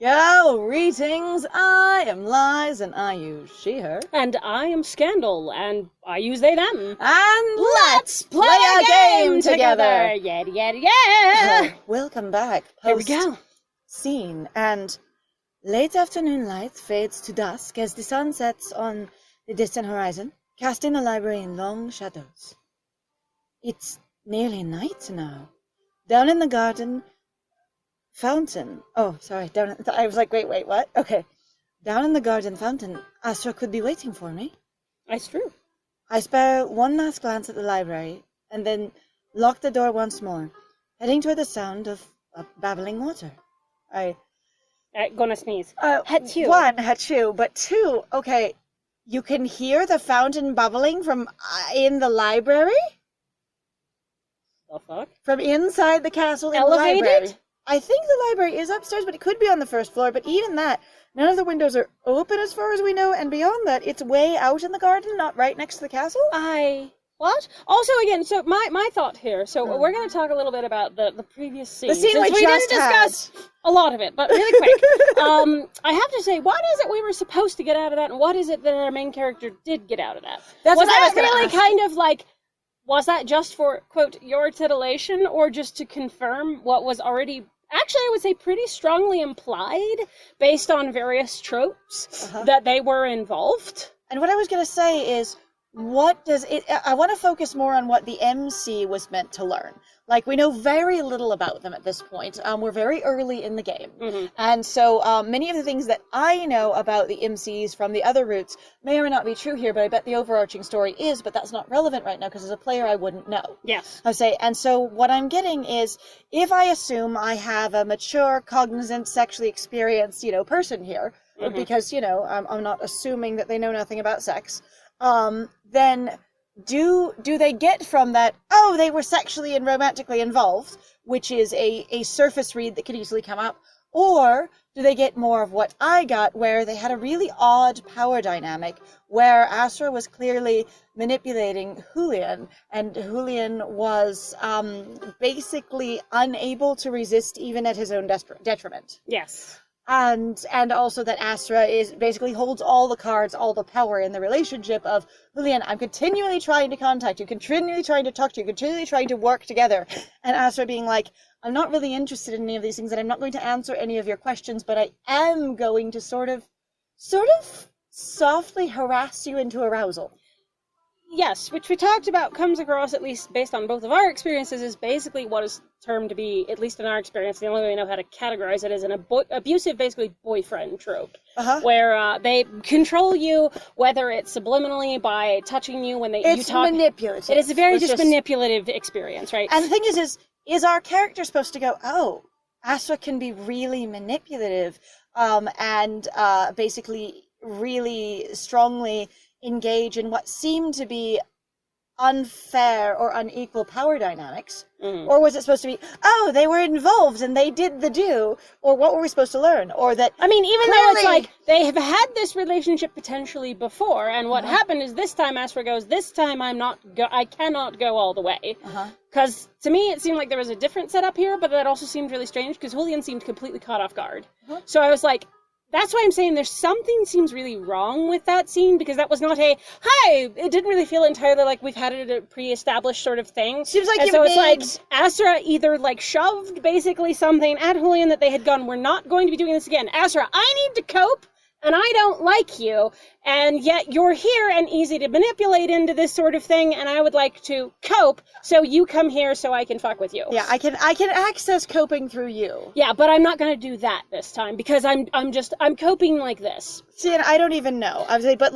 Yo, greetings, I am Lies, and I use she, her. And I am Scandal, and I use they, them. And let's play a game together! Yeah, yeah, yeah! Welcome back. Here we go. Scene, and late afternoon light fades to dusk as the sun sets on the distant horizon, casting the library in long shadows. It's nearly night now. Down in the garden fountain. Oh, sorry. I was like, wait, what? Okay. Down in the garden fountain, Asra could be waiting for me. That's true. I spare one last glance at the library, and then lock the door once more, heading toward the sound of babbling water. Gonna sneeze. Hatchoo. One, hatchoo, but two, okay, you can hear the fountain bubbling from in the library? The fuck? From inside the castle in Elevated? the library. I think the library is upstairs, but it could be on the first floor. But even that, none of the windows are open as far as we know. And beyond that, it's way out in the garden, not right next to the castle. What? Also, again, so my thought here. So we're going to talk a little bit about the previous scene. The scene we didn't discuss a lot of it, but really quick. I have to say, what is it we were supposed to get out of that, and what is it that our main character did get out of that? That's was what I was that really ask. kind of like? Was that just for, quote, your titillation, or just to confirm what was already, actually, I would say pretty strongly implied, based on various tropes, that they were involved? And what I was going to say is, what does it... I want to focus more on what the MC was meant to learn. Like, we know very little about them at this point. We're very early in the game. Mm-hmm. And so many of the things that I know about the MCs from the other routes may or may not be true here, but I bet the overarching story is, but that's not relevant right now because as a player I wouldn't know. Yes. I say, and so what I'm getting is, if I assume I have a mature, cognizant, sexually experienced, person here, because, I'm not assuming that they know nothing about sex, then do they get from that, oh, they were sexually and romantically involved, which is a surface read that could easily come up, or do they get more of what I got, where they had a really odd power dynamic, where Asra was clearly manipulating Julian, and Julian was basically unable to resist even at his own detriment. Yes. And also that Asra basically holds all the cards, all the power in the relationship of, Julian, I'm continually trying to contact you, continually trying to talk to you, continually trying to work together. And Asra being like, I'm not really interested in any of these things, and I'm not going to answer any of your questions, but I am going to sort of softly harass you into arousal. Yes, which we talked about comes across, at least based on both of our experiences, is basically what is termed to be, at least in our experience, the only way we know how to categorize it, is an abusive, basically, boyfriend trope. Where they control you, whether it's subliminally by touching you when you talk. It's manipulative. It is a very manipulative experience, right? And the thing is our character supposed to go, oh, Asra can be really manipulative, and basically really strongly engage in what seemed to be unfair or unequal power dynamics? Or was it supposed to be, oh, they were involved and they did the do? Or what were we supposed to learn? Or that, I mean, even though it's like, they have had this relationship potentially before, and what happened is this time Asra goes, this time I cannot go all the way. Because to me it seemed like there was a different setup here, but that also seemed really strange because Julian seemed completely caught off guard. So I was like, that's why I'm saying there's something seems really wrong with that scene, because that was not it didn't really feel entirely like we've had it a pre-established sort of thing. Seems like it's like Asra either shoved basically something at Julian that they had gone, we're not going to be doing this again. Asra, I need to cope, and I don't like you, and yet you're here and easy to manipulate into this sort of thing, and I would like to cope, so you come here so I can fuck with you. Yeah, I can access coping through you. Yeah, but I'm not gonna do that this time, because I'm coping like this. See, and I don't even know. But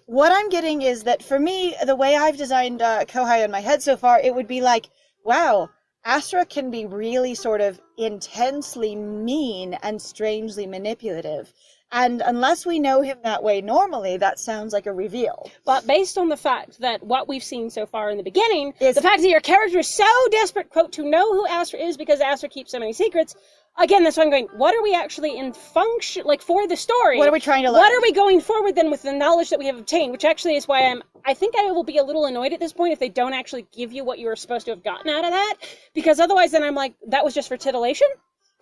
what I'm getting is that for me, the way I've designed Kohai in my head so far, it would be like, wow, Asra can be really sort of intensely mean and strangely manipulative. And unless we know him that way normally, that sounds like a reveal. But based on the fact that what we've seen so far in the beginning, the fact that your character is so desperate, quote, to know who Asra is because Asra keeps so many secrets, again, that's why I'm going, what are we actually in function, for the story? What are we trying to learn? What are we going forward then with the knowledge that we have obtained? Which actually is why I think I will be a little annoyed at this point if they don't actually give you what you were supposed to have gotten out of that. Because otherwise then I'm like, that was just for titillation?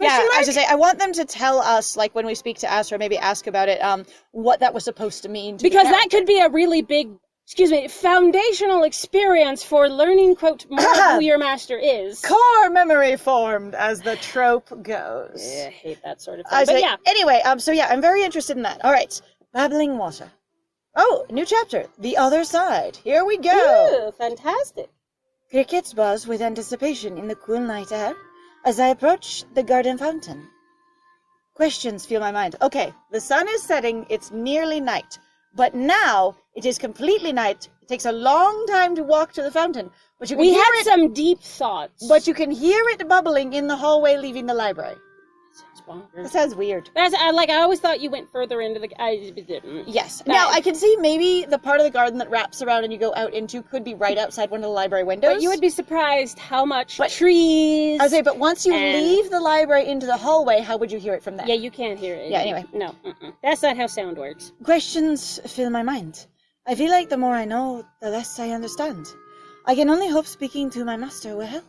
Yeah, I was to say, I want them to tell us, like, when we speak to Asra, maybe ask about it, what that was supposed to mean. Because that could be a really big, foundational experience for learning, quote, more of who your master is. Core memory formed, as the trope goes. Yeah, I hate that sort of thing. But yeah. Anyway, so yeah, I'm very interested in that. All right, babbling water. Oh, new chapter, The Other Side. Here we go. Ooh, fantastic. Crickets buzz with anticipation in the cool night air as I approach the garden fountain. Questions fill my mind. Okay, the sun is setting, it's nearly night. But now, it is completely night. It takes a long time to walk to the fountain. But you can We hear had it, some deep thoughts. but you can hear it bubbling in the hallway leaving the library. Sounds bonkers. That sounds weird. That's, I always thought you went further into the... I didn't. Yes. But- Now, I can see maybe the part of the garden that wraps around and you go out into could be right outside one of the library windows. But you would be surprised how much trees... I would say, but once you and- leave the library into the hallway, how would you hear it from there? Yeah, you can't hear it. Yeah, anyway. No, that's not how sound works. Questions fill my mind. I feel like the more I know, the less I understand. I can only hope speaking to my master will help.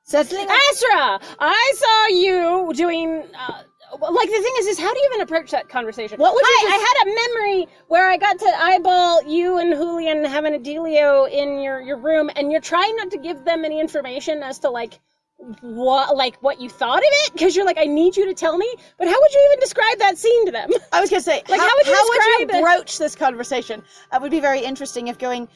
Settling... Asra! I saw you doing... like, the thing is how do you even approach that conversation? What would you I had a memory where I got to eyeball you and Julian having a dealio in your room, and you're trying not to give them any information as to, like, what you thought of it, because you're like, I need you to tell me. But how would you even describe that scene to them? I was going to say, like, how would you describe broach this conversation? It would be very interesting if going...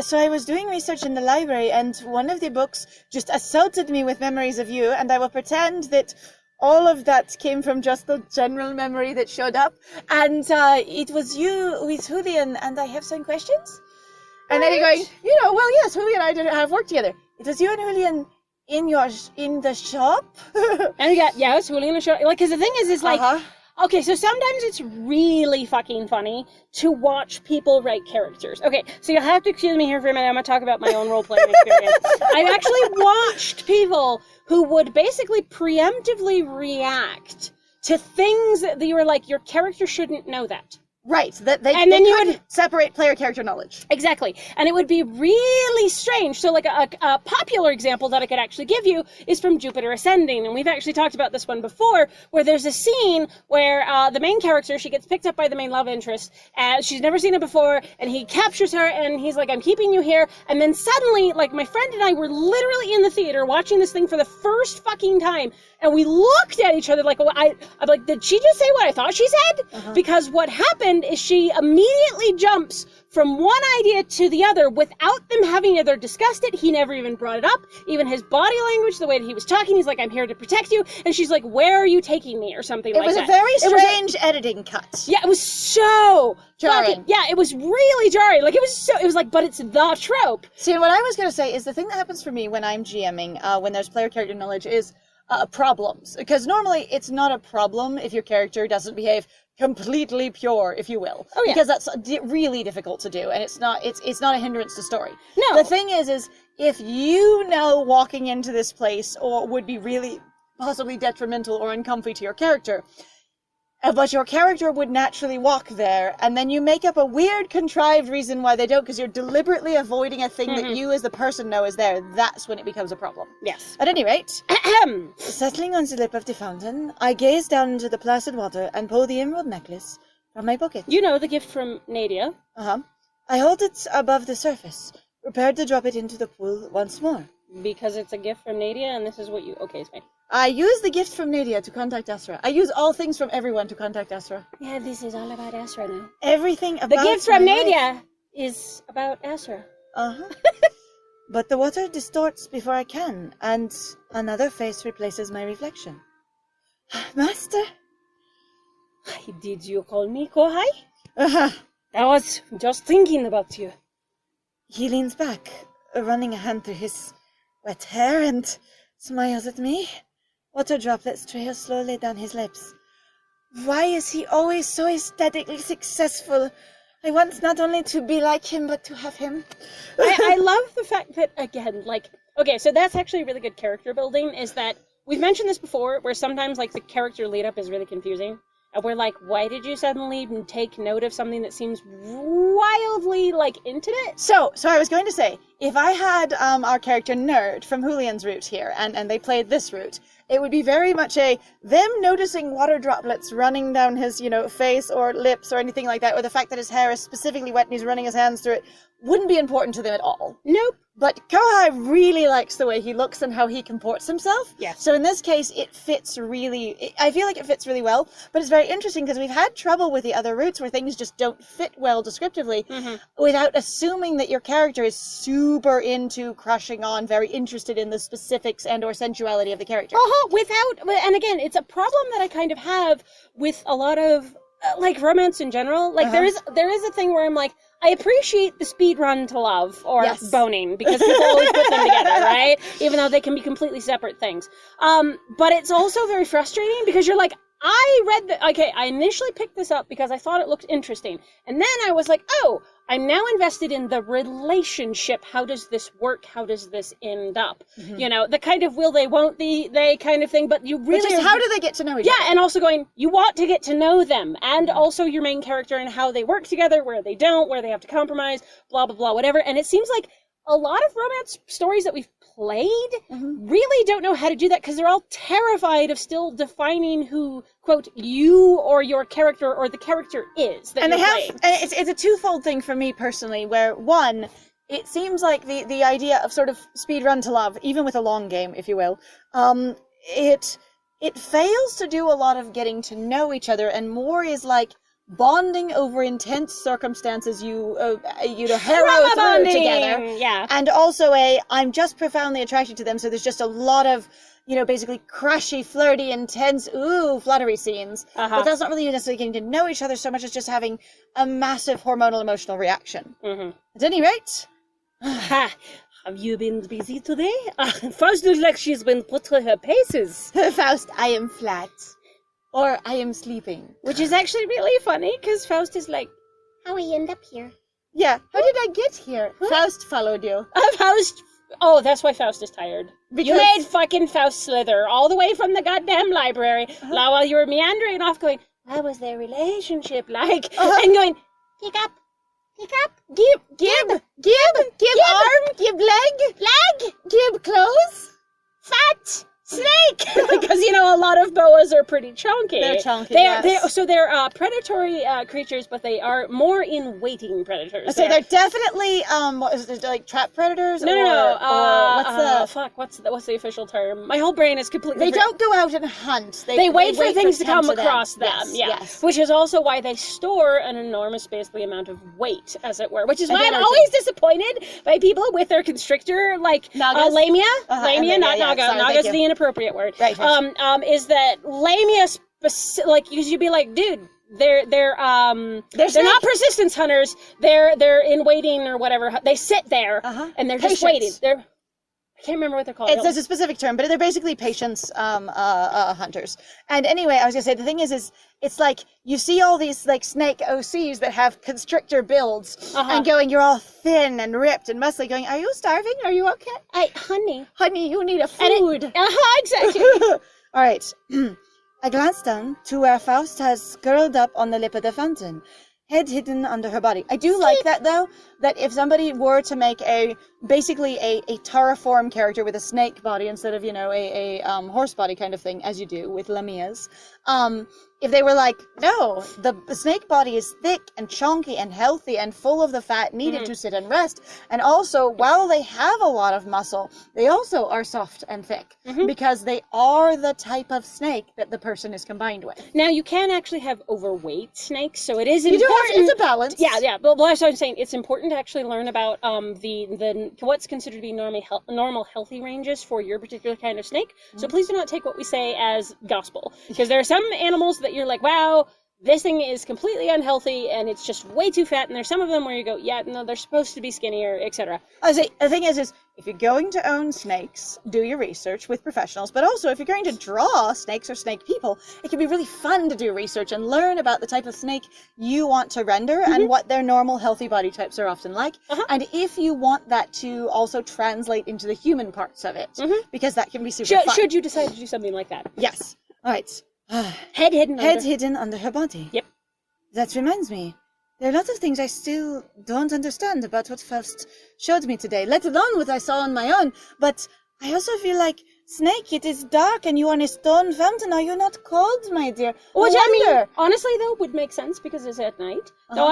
so I was doing research in the library, and one of the books just assaulted me with memories of you, and I will pretend that all of that came from just the general memory that showed up, and it was you with Julian, and I have some questions. And then you're going, well, yes, Julian and I have worked together. It was you and Julian in the shop. And you got, yeah, it's Julian and Shirley. Like, because the thing is like, okay, so sometimes it's really fucking funny to watch people write characters. Okay, so you'll have to excuse me here for a minute. I'm going to talk about my own role-playing experience. I've actually watched people who would basically preemptively react to things that you were like, your character shouldn't know that. Right, that they would separate player character knowledge. Exactly, and it would be really strange. So, like a popular example that I could actually give you is from Jupiter Ascending, and we've actually talked about this one before, where there's a scene where the main character, she gets picked up by the main love interest, and she's never seen it before, and he captures her, and he's like, I'm keeping you here, and then suddenly, like, my friend and I were literally in the theater watching this thing for the first fucking time, and we looked at each other like, I'm like, did she just say what I thought she said? Because what happened is she immediately jumps from one idea to the other without them having either discussed it. He never even brought it up. Even his body language, the way that he was talking, he's like, I'm here to protect you. And she's like, where are you taking me? Or something like that. It was a very strange editing cut. Yeah, it was so jarring. It was really jarring. Like, it was like, but it's the trope. See, and what I was going to say is the thing that happens for me when I'm GMing, when there's player character knowledge, is problems. Because normally it's not a problem if your character doesn't behave completely pure, if you will. Oh, yeah. Because that's really difficult to do, and it's not a hindrance to story. No. The thing is if you know walking into this place or would be really possibly detrimental or uncomfy to your character, but your character would naturally walk there, and then you make up a weird contrived reason why they don't, because you're deliberately avoiding a thing that you as the person know is there. That's when it becomes a problem. Yes. At any rate, settling on the lip of the fountain, I gaze down into the placid water and pull the emerald necklace from my pocket. You know, the gift from Nadia. I hold it above the surface, prepared to drop it into the pool once more. Because it's a gift from Nadia, and this is what you... Okay, it's fine. I use the gift from Nadia to contact Asra. I use all things from everyone to contact Asra. Yeah, this is all about Asra now. Everything about the gift from my Nadia life is about Asra. But the water distorts before I can, and another face replaces my reflection. Master? Did you call me Kohai? I was just thinking about you. He leans back, running a hand through his wet hair, and smiles at me. Water droplets trail slowly down his lips. Why is he always so aesthetically successful? I want not only to be like him, but to have him. I love the fact that, again, like, okay, so that's actually really good character building, is that we've mentioned this before, where sometimes, like, the character lead-up is really confusing. And we're like, why did you suddenly take note of something that seems wildly, like, intimate? So I was going to say, if I had our character Nerd from Julian's route here, and they played this route, it would be very much them noticing water droplets running down his, face or lips or anything like that, or the fact that his hair is specifically wet and he's running his hands through it, wouldn't be important to them at all. Nope. But Kohai really likes the way he looks and how he comports himself. Yes. So in this case, I feel like it fits really well, but it's very interesting because we've had trouble with the other routes where things just don't fit well descriptively without assuming that your character is super into crushing on, very interested in the specifics and or sensuality of the character. And again, it's a problem that I kind of have with a lot of romance in general. Like there is a thing where I'm like, I appreciate the speed run to love or boning because people always put them together, right? Even though they can be completely separate things. But it's also very frustrating because you're like, I initially picked this up because I thought it looked interesting. And then I was like, oh, I'm now invested in the relationship. How does this work? How does this end up? The kind of will they, won't they kind of thing. But you really how do they get to know each other? Yeah, and also going, you want to get to know them. And also your main character and how they work together, where they don't, where they have to compromise, blah, blah, blah, whatever. And it seems like a lot of romance stories that we've played really don't know how to do that because they're all terrified of still defining who, quote, you or your character or the character is that you're playing. And it's a twofold thing for me personally, where one, it seems like the idea of sort of speed run to love, even with a long game, if you will, it fails to do a lot of getting to know each other, and more is like bonding over intense circumstances you harrow through together. Yeah. And also I'm just profoundly attracted to them, so there's just a lot of, basically crushy, flirty, intense, fluttery scenes. But that's not really necessarily getting to know each other so much as just having a massive hormonal emotional reaction. At any rate... Have you been busy today? Faust looks like she's been put to her paces. Faust, I am flat. Or I am sleeping. Which is actually really funny, because Faust is like, how we end up here? Yeah, how did I get here? Faust followed you. Oh, that's why Faust is tired. Because... You made fucking Faust slither all the way from the goddamn library, while you were meandering off going, how was their relationship like? And going, pick up, give arm, give leg, give clothes, fat, snake. Because a lot of boas are pretty chunky. They're chunky. They're predatory creatures, but they are more in waiting predators. So they're definitely what is it, like trap predators? No. What's What's the official term? My whole brain is completely. They don't go out and hunt. They wait for things to come across them. Yes. Which is also why they store an enormous, basically, amount of weight, as it were. Which is why I'm always disappointed by people with their constrictor, like lamia. Lamia, not naga. Naga's the inappropriate word. Right. Is that lamia? You'd be like, dude. They're not persistence hunters. They're in waiting or whatever. They sit there and they're just waiting. I can't remember what they're called. There's a specific term, but they're basically patience hunters. And anyway, I was gonna say the thing is it's like you see all these like snake OCs that have constrictor builds and going, you're all thin and ripped and muscly, going, are you starving? Are you okay? Honey, you need a food. Exactly. All right. I glanced down to where Faust has curled up on the lip of the fountain, head hidden under her body. I do like that, though, that if somebody were to make basically a terraform character with a snake body instead of, a horse body kind of thing, as you do with Lamias, if they were like, no, the snake body is thick and chunky and healthy and full of the fat needed to sit and rest, and also, while they have a lot of muscle, they also are soft and thick, because they are the type of snake that the person is combined with. Now, you can actually have overweight snakes, so it is important. It's a balance. Yeah, but what I was saying, it's important to actually learn about the what's considered to be normal healthy ranges for your particular kind of snake. So please do not take what we say as gospel, because there are some animals that you're like, wow, this thing is completely unhealthy and it's just way too fat, and there's some of them where you go, yeah, no, they're supposed to be skinnier, etc. I say the thing is if you're going to own snakes, do your research with professionals, but also if you're going to draw snakes or snake people, it can be really fun to do research and learn about the type of snake you want to render and what their normal healthy body types are often like, and if you want that to also translate into the human parts of it, because that can be super fun. Should you decide to do something like that. Yes. All right. Head hidden under her body. Yep. That reminds me. There are lots of things I still don't understand about what Faust showed me today, let alone what I saw on my own. But I also feel like Snake, it is dark and you are in a stone fountain. Are you not cold, my dear? Which, No I mean, wonder. honestly, though, would make sense because it's at night. Though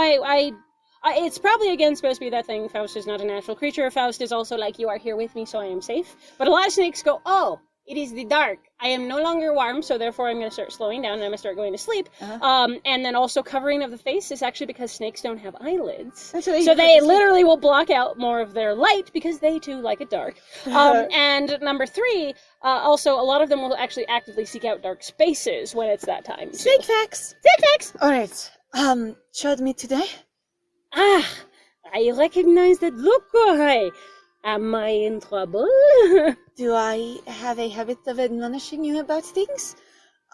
it's probably, again, supposed to be that thing, Faust is not a natural creature. Faust is also like, you are here with me, so I am safe. But a lot of snakes go, oh, it is the dark. I am no longer warm, so therefore I'm going to start slowing down and I'm going to start going to sleep. And then also covering of the face is actually because snakes don't have eyelids. So they literally will block out more of their light because they too like it dark. And number 3, also a lot of them will actually actively seek out dark spaces when it's that time. Snake facts. Snake facts! Alright, showed me today. Ah, I recognize that look, Kohai. Am I in trouble? Do I have a habit of admonishing you about things?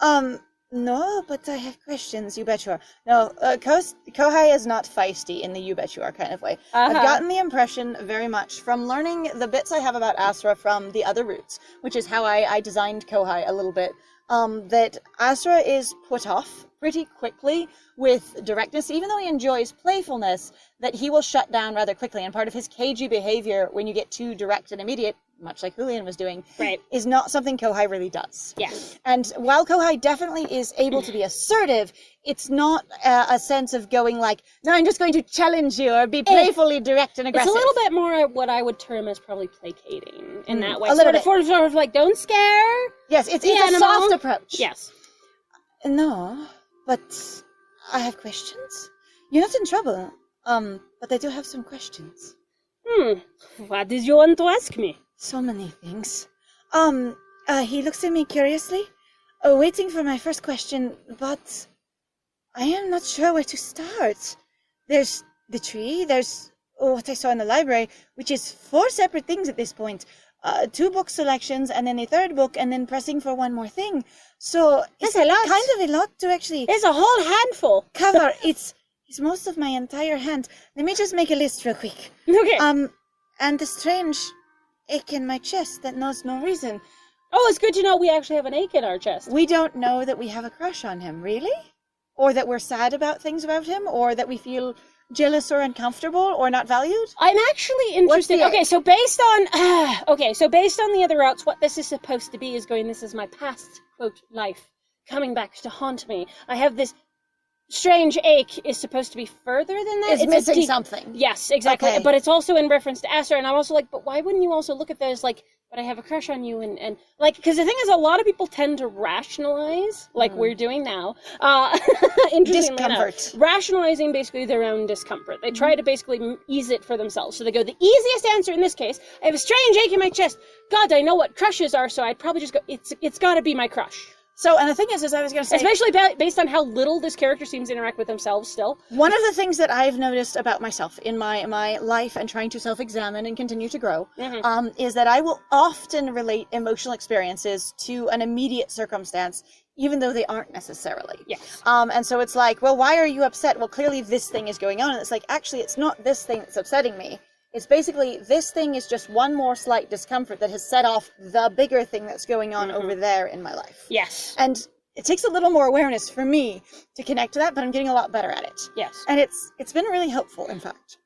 No, but I have questions, you bet you are. No, Kohai is not feisty in the you bet you are kind of way. I've gotten the impression very much from learning the bits I have about Asra from the other roots, which is how I designed Kohai a little bit, that Asra is put off pretty quickly with directness, even though he enjoys playfulness, that he will shut down rather quickly. And part of his cagey behavior, when you get too direct and immediate, much like JULIAN was doing, is not something Kohai really does. Yeah. And while Kohai definitely is able to be assertive, it's not a sense of going like, no, I'm just going to challenge you or be playfully direct and aggressive. It's a little bit more what I would term as probably placating in that way. A little bit. Sort of like, don't scare. Yes, it's a soft approach. Yes. No, but I have questions. You're not in trouble, but I do have some questions. What did you want to ask me? So many things. He looks at me curiously, waiting for my first question, but I am not sure where to start. There's the tree, there's what I saw in the library, which is 4 separate things at this point. 2 book selections, and then a 3rd book, and then pressing for 1 more thing. So it's a lot. kind of a lot to actually... There's a whole handful. Cover. It's most of my entire hand. Let me just make a list real quick. Okay. And the strange ache in my chest that knows no reason. Oh, it's good to know we actually have an ache in our chest. We don't know that we have a crush on him, really? Or that we're sad about things about him, or that we feel jealous or uncomfortable or not valued? I'm actually interested. Okay, so based on the other routes, what this is supposed to be is going, this is my past, quote, life coming back to haunt me. I have this strange ache is supposed to be further than that. It's missing something. Yes, exactly. Okay. But it's also in reference to Asra, and I'm also like, but why wouldn't you also look at this like, but I have a crush on you, and like, because the thing is, a lot of people tend to rationalize, like we're doing now, interestingly enough, rationalizing basically their own discomfort. They try to basically ease it for themselves. So they go, the easiest answer in this case, I have a strange ache in my chest. God, I know what crushes are, so I'd probably just go, it's got to be my crush. So, and the thing is I was going to say... Especially based on how little this character seems to interact with themselves still. One of the things that I've noticed about myself in my life and trying to self-examine and continue to grow, is that I will often relate emotional experiences to an immediate circumstance, even though they aren't necessarily. Yes. And so it's like, well, why are you upset? Well, clearly this thing is going on. And it's like, actually, it's not this thing that's upsetting me. It's basically, this thing is just one more slight discomfort that has set off the bigger thing that's going on over there in my life. Yes. And it takes a little more awareness for me to connect to that, but I'm getting a lot better at it. Yes. And it's been really helpful, in fact.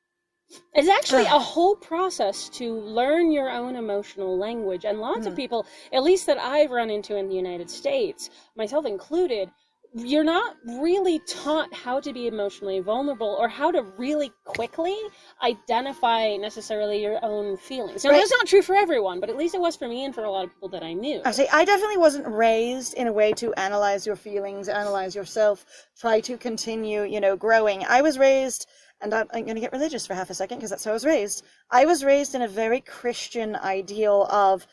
It's actually a whole process to learn your own emotional language. And lots of people, at least that I've run into in the United States, myself included, you're not really taught how to be emotionally vulnerable or how to really quickly identify necessarily your own feelings. Now, that's not true for everyone, but at least it was for me and for a lot of people that I knew. I definitely wasn't raised in a way to analyze your feelings, analyze yourself, try to continue, growing. I was raised, and I'm going to get religious for half a second because that's how I was raised. I was raised in a very Christian ideal of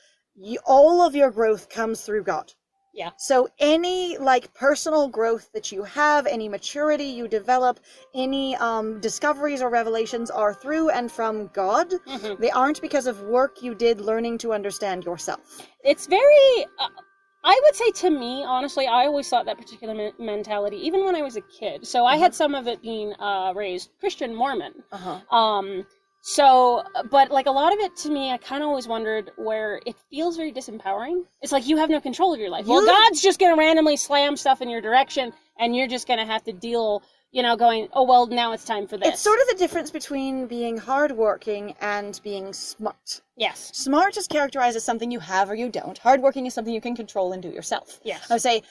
all of your growth comes through God. Yeah. So any personal growth that you have, any maturity you develop, any discoveries or revelations are through and from God. They aren't because of work you did learning to understand yourself. It's very, I would say to me, honestly, I always thought that particular mentality, even when I was a kid. So I had some of it being raised Christian Mormon. So, but like a lot of it to me, I kind of always wondered where it feels very disempowering. It's like you have no control of your life. Well, God's just going to randomly slam stuff in your direction, and you're just going to have to deal, going, oh, well, now it's time for this. It's sort of the difference between being hardworking and being smart. Yes. Smart is characterized as something you have or you don't. Hardworking is something you can control and do yourself. Yes. I would say,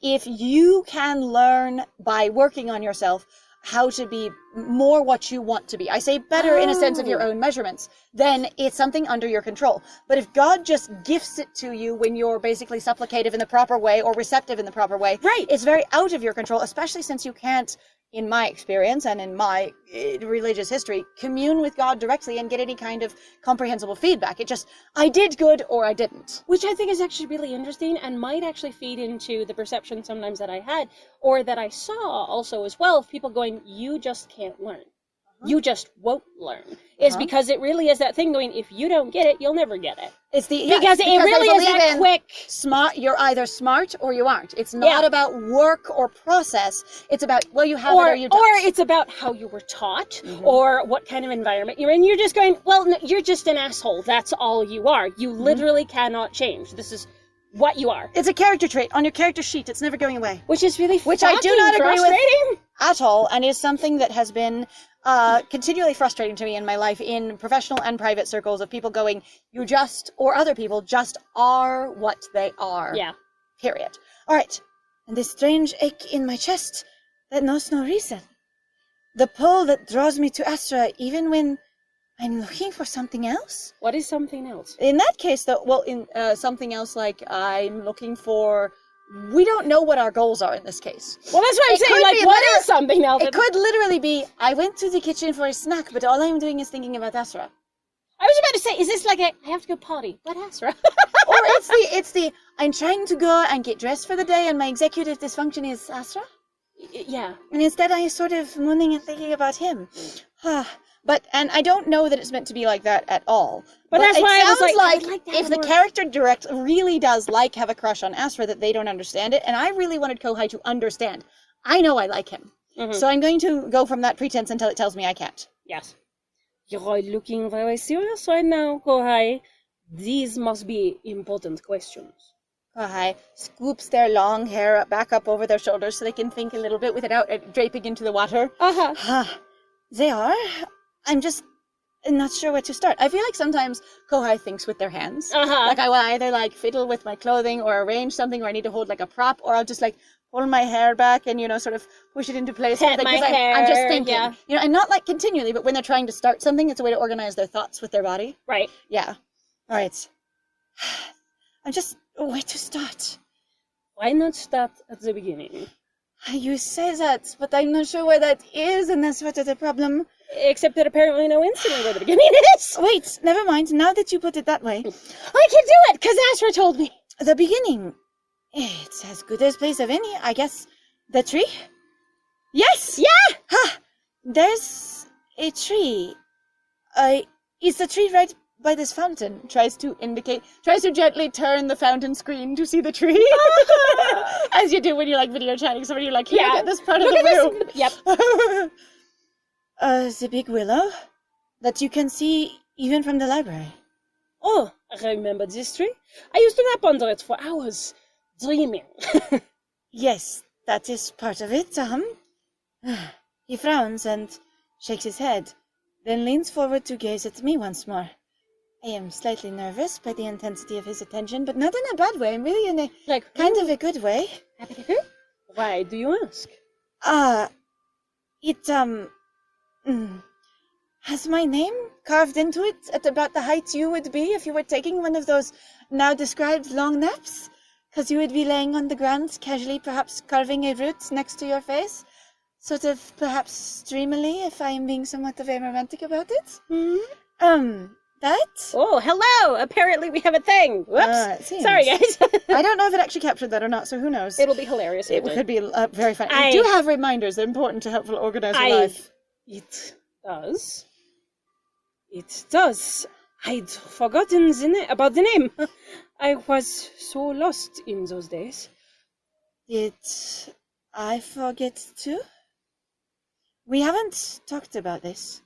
if you can learn by working on yourself how to be more what you want to be. I say better in a sense of your own measurements, then it's something under your control. But if God just gifts it to you when you're basically supplicative in the proper way or receptive in the proper way, right, it's very out of your control, especially since you can't, in my experience and in my religious history, commune with God directly and get any kind of comprehensible feedback. It just, I did good or I didn't. Which I think is actually really interesting and might actually feed into the perception sometimes that I had, or that I saw also as well, of people going, you just can't learn. You just won't learn. Is because it really is that thing going, if you don't get it, you'll never get it. It's the because it really is that quick smart. You're either smart or you aren't. It's not about work or process. It's about, well, you have it or you don't. Or it's about how you were taught or what kind of environment you're in. You're just going, well, no, you're just an asshole. That's all you are. You literally cannot change. This is what you are. It's a character trait on your character sheet. It's never going away. Which is really Which I do not agree with at all, and is something that has been continually frustrating to me in my life in professional and private circles of people going, you just, or other people just are what they are. Yeah. Period. All right. And this strange ache in my chest that knows no reason. The pull that draws me to Asra even when I'm looking for something else. What is something else? In that case, though, well, in something else like I'm looking for, we don't know what our goals are in this case. Well, that's what I'm saying. Like, what is something else? It could literally be, I went to the kitchen for a snack, but all I'm doing is thinking about Asra. I was about to say, is this like I have to go potty? What Asra? Or it's the, I'm trying to go and get dressed for the day and my executive dysfunction is Asra? Yeah. And instead I sort of mooning and thinking about him. But, and I don't know that it's meant to be like that at all. But that's why I was like if the character direct really does have a crush on Asra, that they don't understand it. And I really wanted Kohai to understand. I know I like him. So I'm going to go from that pretense until it tells me I can't. Yes. You're looking very serious right now, Kohai. These must be important questions. Kohai scoops their long hair back up over their shoulders so they can think a little bit without draping into the water. They are. I'm just not sure where to start. I feel like sometimes Kohai thinks with their hands. Like I will either fiddle with my clothing or arrange something, or I need to hold a prop, or I'll just pull my hair back and sort of push it into place. Pet my hair. I'm just thinking, and not continually, but when they're trying to start something, it's a way to organize their thoughts with their body. Right. Yeah. All right. I'm just where to start. Why not start at the beginning? You say that, but I'm not sure where that is, and that's what is the problem. Except that apparently no instantly where the beginning is. Wait, never mind. Now that you put it that way. I can do it, because Asra told me. The beginning. It's as good as place of any, I guess. The tree? Yes! Yeah! Ha! There's a tree. Is the tree right by this fountain? Tries to gently turn the fountain screen to see the tree. As you do when you're video chatting somebody, you're here, look at this part of the room. Yep. The big willow that you can see even from the library. Oh, I remember this tree. I used to nap under it for hours, dreaming. Yes, that is part of it, He frowns and shakes his head, then leans forward to gaze at me once more. I am slightly nervous by the intensity of his attention, but not in a bad way. I'm really in a kind of a good way. Why do you ask? It has my name carved into it at about the height you would be if you were taking one of those now described long naps. Because you would be laying on the ground, casually perhaps carving a root next to your face. Sort of perhaps dreamily, if I am being somewhat of a romantic about it. That? Oh, hello! Apparently we have a thing. Whoops. Sorry, guys. I don't know if it actually captured that or not, so who knows? It'll be hilarious. It could be very funny. I do have reminders. They're important to helpful organize your life. It does. It does. I'd forgotten about the name. I was so lost in those days. Did I forget too? We haven't talked about this.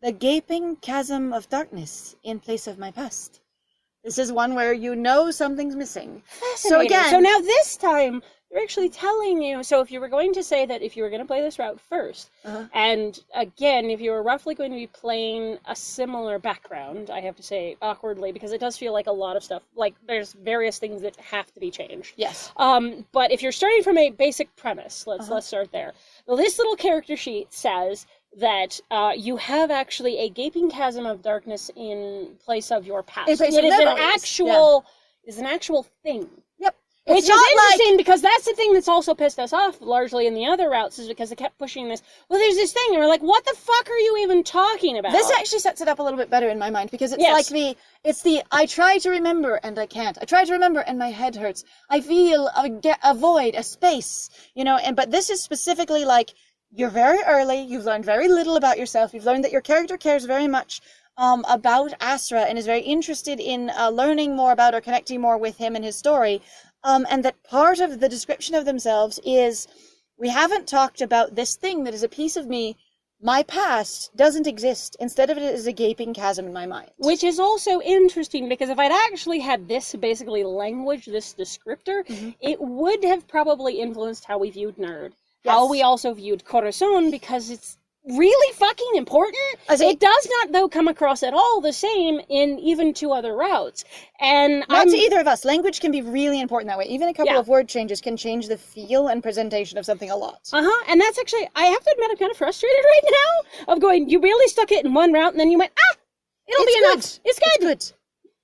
the gaping chasm of darkness in place of my past. This is one where you know something's missing. So again... So now this time, they're actually telling you, so if you were going to say that if you were going to play this route first, and again, if you were roughly going to be playing a similar background, I have to say awkwardly, because it does feel like a lot of stuff, like there's various things that have to be changed. Yes. But if you're starting from a basic premise, let's start there. This little character sheet says that you have actually a gaping chasm of darkness in place of your past. It is an actual thing. Yep. Which is interesting because that's the thing that's also pissed us off largely in the other routes, is because they kept pushing this, well, there's this thing, and we're like, what the fuck are you even talking about? This actually sets it up a little bit better in my mind, because it's I try to remember and I can't. I try to remember and my head hurts. I feel a void, a space, but this is specifically like, you're very early, you've learned very little about yourself, you've learned that your character cares very much about Asra and is very interested in learning more about or connecting more with him and his story, and that part of the description of themselves is, we haven't talked about this thing that is a piece of me, my past doesn't exist, instead of it is a gaping chasm in my mind. Which is also interesting, because if I'd actually had this basically language, this descriptor, it would have probably influenced how we viewed nerd. Yes. How we also viewed Corazon, because it's really fucking important. It does not, though, come across at all the same in even 2 other routes. And not to either of us. Language can be really important that way. Even a couple of word changes can change the feel and presentation of something a lot. And that's actually, I have to admit, I'm kind of frustrated right now, of going, you really stuck it in one route, and then you went, it'll be enough. It's good.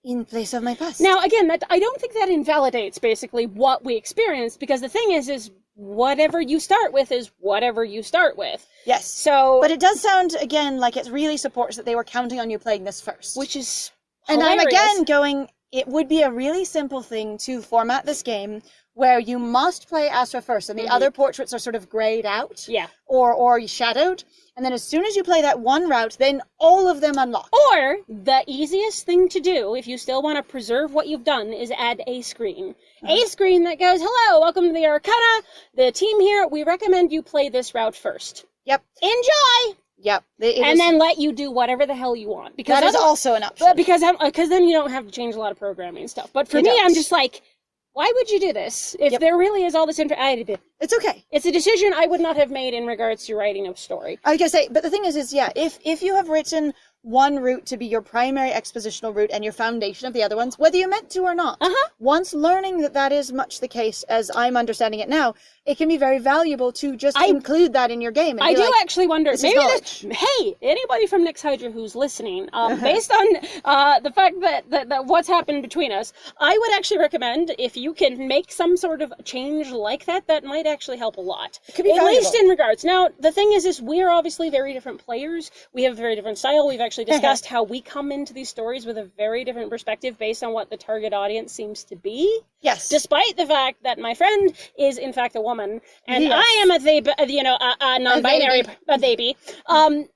In place of my past. Now, again, I don't think that invalidates, basically, what we experienced, because the thing is whatever you start with is whatever you start with. Yes. So, but it does sound, again, like it really supports that they were counting on you playing this first. Which is hilarious. And I'm again going, it would be a really simple thing to format this game where you must play Asra first, and the other portraits are sort of grayed out. Yeah. Or shadowed. And then as soon as you play that one route, then all of them unlock. Or, the easiest thing to do, if you still want to preserve what you've done, is add a screen. A screen that goes, hello, welcome to the Arcana, the team here, we recommend you play this route first. Yep. Enjoy! Yep. Then let you do whatever the hell you want. Because that is also an option. Because then you don't have to change a lot of programming stuff. But for me, I'm just like, why would you do this if there really is all this It's okay. It's a decision I would not have made in regards to writing a story. I was gonna say, but the thing is if you have written one route to be your primary expositional route and your foundation of the other ones, whether you meant to or not, once learning that is much the case as I'm understanding it now, it can be very valuable to just include that in your game. And I do actually wonder, maybe hey, anybody from Nix Hydra who's listening, based on the fact that what's happened between us, I would actually recommend, if you can make some sort of change like that might actually help a lot. It could be valuable. At least in regards. Now, the thing is we're obviously very different players. We have a very different style. We've actually discussed how we come into these stories with a very different perspective based on what the target audience seems to be. Yes. Despite the fact that my friend is in fact a woman, and I am a non-binary baby.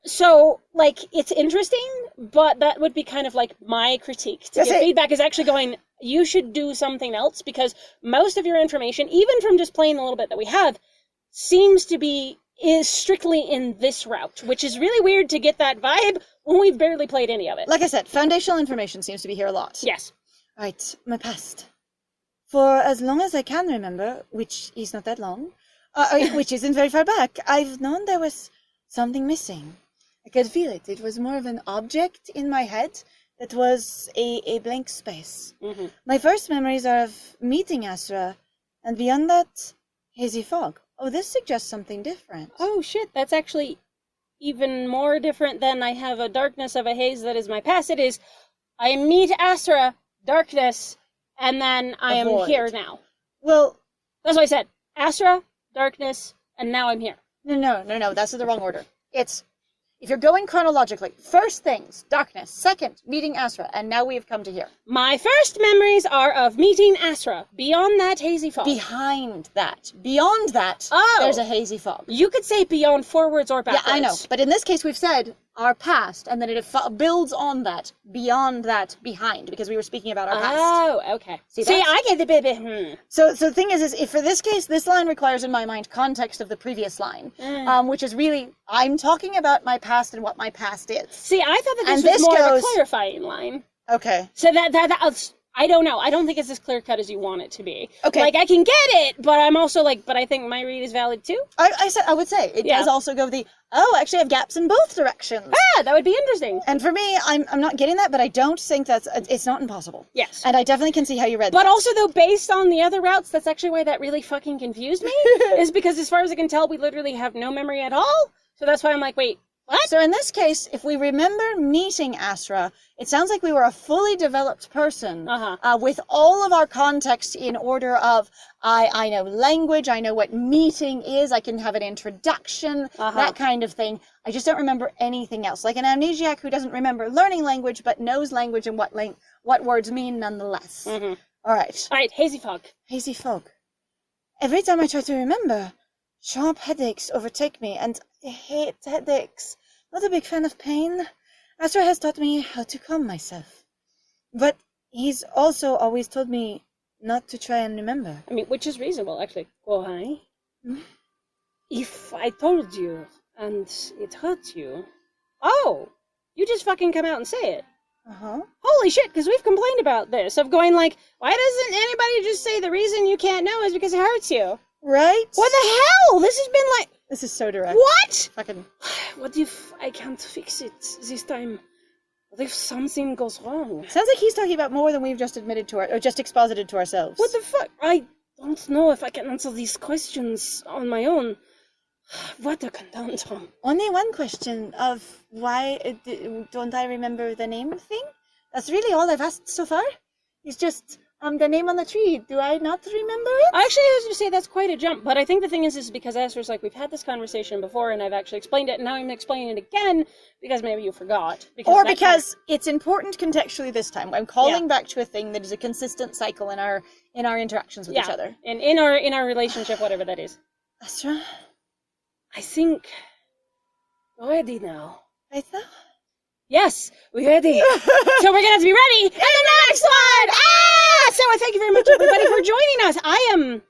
So like it's interesting, but that would be kind of like my critique to give feedback is actually going, you should do something else, because most of your information, even from just playing the little bit that we have, seems to be is strictly in this route, which is really weird to get that vibe when we've barely played any of it. Like I said, foundational information seems to be here a lot. Yes. Right, my past. For as long as I can remember, which is not that long, which isn't very far back, I've known there was something missing. I could feel it. It was more of an object in my head that was a blank space. My first memories are of meeting Asra, and beyond that, hazy fog. Oh, this suggests something different. Oh shit, that's actually even more different than I have a darkness of a haze that is my past. It is, I meet Asra, darkness, and then I am here now. Well, that's what I said. Asra, darkness, and now I'm here. No, that's in the wrong order. It's, if you're going chronologically, first things, darkness, second, meeting Asra, and now we have come to here. My first memories are of meeting Asra, beyond that hazy fog. Beyond that, there's a hazy fog. You could say beyond forwards or backwards. Yeah, I know, but in this case we've said our past, and then it builds on that, beyond that, behind, because we were speaking about our past. Oh, okay. See, I get the bit. So the thing is if for this case, this line requires, in my mind, context of the previous line, which is really, I'm talking about my past and what my past is. See, I thought that this was more of a clarifying line. Okay. So that I don't know. I don't think it's as clear cut as you want it to be. Okay. Like, I can get it, but I'm also like, but I think my read is valid too. I would say it does also go actually I have gaps in both directions. That would be interesting. And for me, I'm not getting that, but I don't think it's not impossible. Yes. And I definitely can see how you read that. But also, though, based on the other routes, that's actually why that really fucking confused me, is because as far as I can tell, we literally have no memory at all. So that's why I'm like, wait, what? So in this case, if we remember meeting Asra, it sounds like we were a fully developed person with all of our context in order of, I know language, I know what meeting is, I can have an introduction, that kind of thing. I just don't remember anything else. Like an amnesiac who doesn't remember learning language, but knows language and what words mean nonetheless. Mm-hmm. All right, hazy fog. Hazy fog. Every time I try to remember, sharp headaches overtake me, and I hate headaches. Not a big fan of pain. Asra has taught me how to calm myself. But he's also always told me not to try and remember. I mean, which is reasonable, actually. Why? If I told you, and it hurt you... Oh! You just fucking come out and say it. Holy shit, because we've complained about this, of going like, why doesn't anybody just say the reason you can't know is because it hurts you? Right? What the hell? This has been like... This is so direct. What? Fucking... What if I can't fix it this time? What if something goes wrong? Sounds like he's talking about more than we've just admitted to or just exposited to ourselves. What the fuck? I don't know if I can answer these questions on my own. What a conundrum. Only one question of why don't I remember the name thing? That's really all I've asked so far. It's just... the name on the tree, do I not remember it? Actually, I was going to say that's quite a jump, but I think the thing is because Asra's like, we've had this conversation before, and I've actually explained it, and now I'm explaining it again, because maybe you forgot. Because it's important contextually this time. I'm calling back to a thing that is a consistent cycle in our interactions with each other. And in our relationship, whatever that is. Asra? I think we're ready now. Right now? Yes, we're ready. So we're going to have to be ready in the next one! So I thank you very much, everybody, for joining us. I am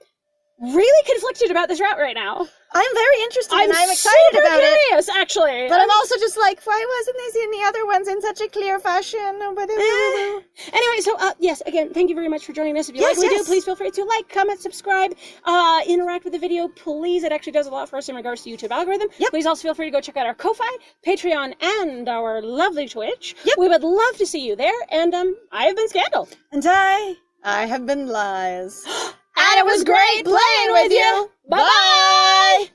really conflicted about this route right now. I'm very interested and I'm excited about it. I'm curious, actually. But I'm also just like, why wasn't this in the other ones in such a clear fashion? Anyway, so yes, again, thank you very much for joining us. If you like what we do, please feel free to like, comment, subscribe, interact with the video, please. It actually does a lot for us in regards to YouTube algorithm. Please also feel free to go check out our Ko-Fi, Patreon, and our lovely Twitch. We would love to see you there. And I have been Scandal. And I have been Lies. And it was great playing with you. Bye-bye!